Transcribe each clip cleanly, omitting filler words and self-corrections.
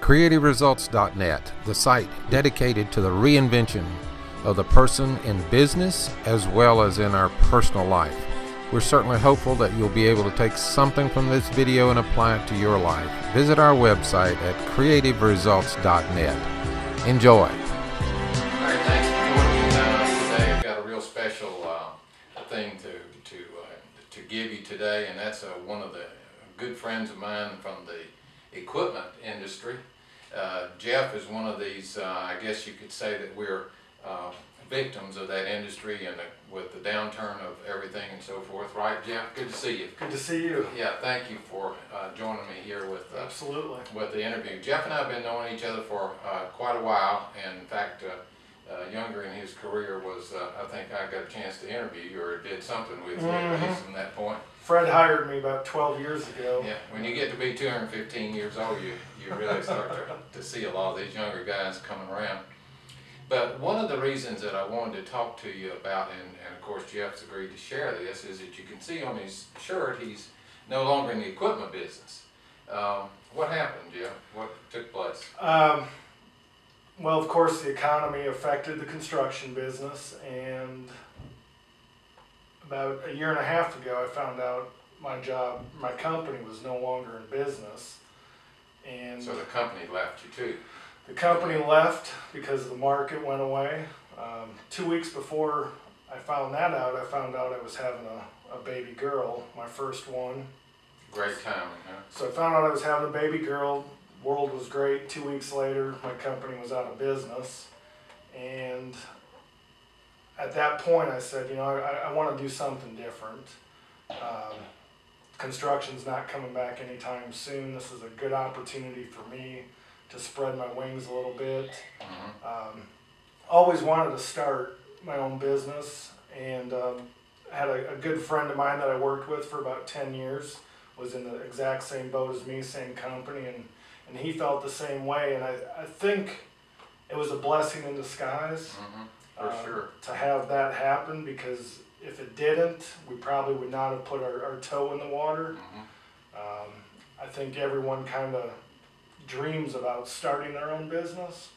CreativeResults.net, the site dedicated to the reinvention of the person in business as well as in our personal life. We're certainly hopeful that you'll be able to take something from this video and apply it to your life. Visit our website at CreativeResults.net. Enjoy. All right, thanks for joining me today. I've got a real special thing to give you today, and that's one of the good friends of mine from the equipment industry. Jeff is one of these, I guess you could say that we're victims of that industry and with the downturn of everything and so forth. Right, Jeff? Good to see you. Good to see you. Yeah, thank you for joining me here with Absolutely. With the interview. Jeff and I have been knowing each other for quite a while, and in fact, younger in his career was, I think I got a chance to interview you or did something with you at least from that point. Fred hired me about 12 years ago. Yeah, when you get to be 215 years old, you really start to see a lot of these younger guys coming around. But one of the reasons that I wanted to talk to you about, and of course Jeff's agreed to share this, is that you can see on his shirt he's no longer in the equipment business. What happened, Jeff? What took place? Well, of course, the economy affected the construction business, and about a year and a half ago I found out my company was no longer in business. And so the company left you too? The company left because the market went away. 2 weeks before I found that out, I found out I was having a baby girl, my first one. Great timing, huh? So I found out I was having a baby girl. World was great. 2 weeks later, my company was out of business. And at that point, I said, you know, I want to do something different. Construction's not coming back anytime soon. This is a good opportunity for me to spread my wings a little bit. Always wanted to start my own business, and had a good friend of mine that I worked with for about 10 years, was in the exact same boat as me, same company, and he felt the same way, and I think it was a blessing in disguise for sure. To have that happen, because if it didn't, we probably would not have put our toe in the water. I think everyone kind of dreams about starting their own business,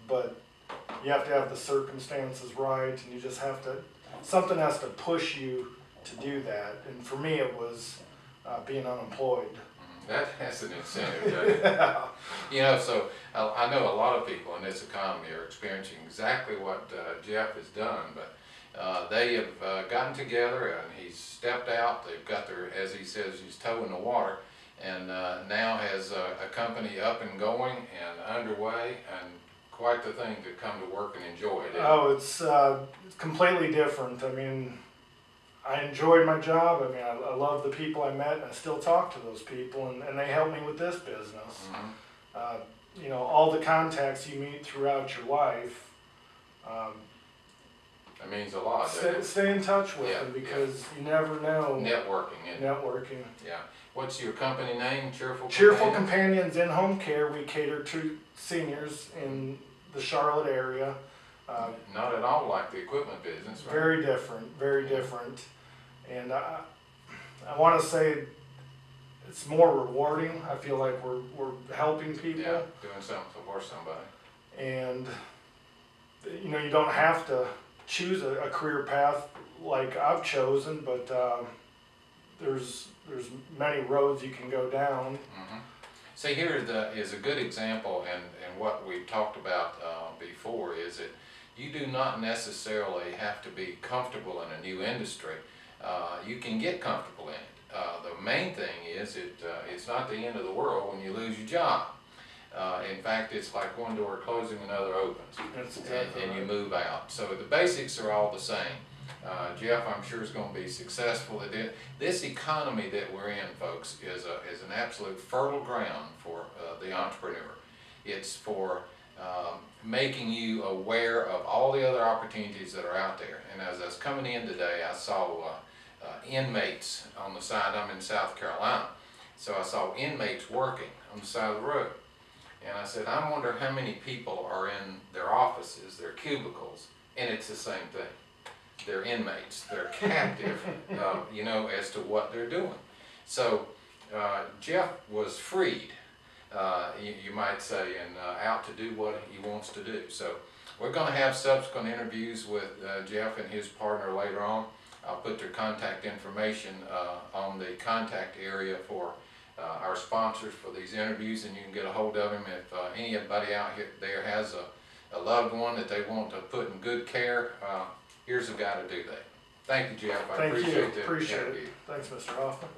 but you have to have the circumstances right, and you just have to, something has to push you to do that. And for me, it was being unemployed. That's an incentive. Yeah. You know, so I know a lot of people in this economy are experiencing exactly what Jeff has done, but they have gotten together and he's stepped out. They've got their, as he says, his toe in the water, and now has a company up and going and underway, and quite the thing to come to work and enjoy it. Oh, it's completely different. I mean, I enjoyed my job. I mean, I love the people I met, and I still talk to those people, and they help me with this business. You know, all the contacts you meet throughout your life, that means a lot. Stay in touch with them, because you never know. Networking. Networking. Yeah. What's your company name? Cheerful Companions in Home Care. We cater to seniors in the Charlotte area. Not at all like the equipment business, right? Very different, very different. And I want to say it's more rewarding. I feel like we're helping people. Yeah, doing something for somebody. And you know, you don't have to choose a career path like I've chosen, but there's many roads you can go down. See, here is a good example, and what we've talked about before is that you do not necessarily have to be comfortable in a new industry. You can get comfortable in it. The main thing is it's not the end of the world when you lose your job. In fact, it's like one door closing, another opens, and you move out. So the basics are all the same. Jeff, I'm sure, is going to be successful at it. This economy that we're in, folks, is an absolute fertile ground for the entrepreneur. It's for making you aware of all the other opportunities that are out there. And as I was coming in today, I saw inmates on the side. I'm in South Carolina, so I saw inmates working on the side of the road. And I said, I wonder how many people are in their offices, their cubicles, and it's the same thing. They're inmates, they're captive, you know, as to what they're doing. So Jeff was freed. you might say, and out to do what he wants to do. So we're going to have subsequent interviews with Jeff and his partner later on. I'll put their contact information on the contact area for our sponsors for these interviews, and you can get a hold of him if anybody out here there has a loved one that they want to put in good care. Here's a guy to do that. Thank you, Jeff. I Thank you. appreciate the Appreciate it. interview. Thanks, Mr. Hoffman.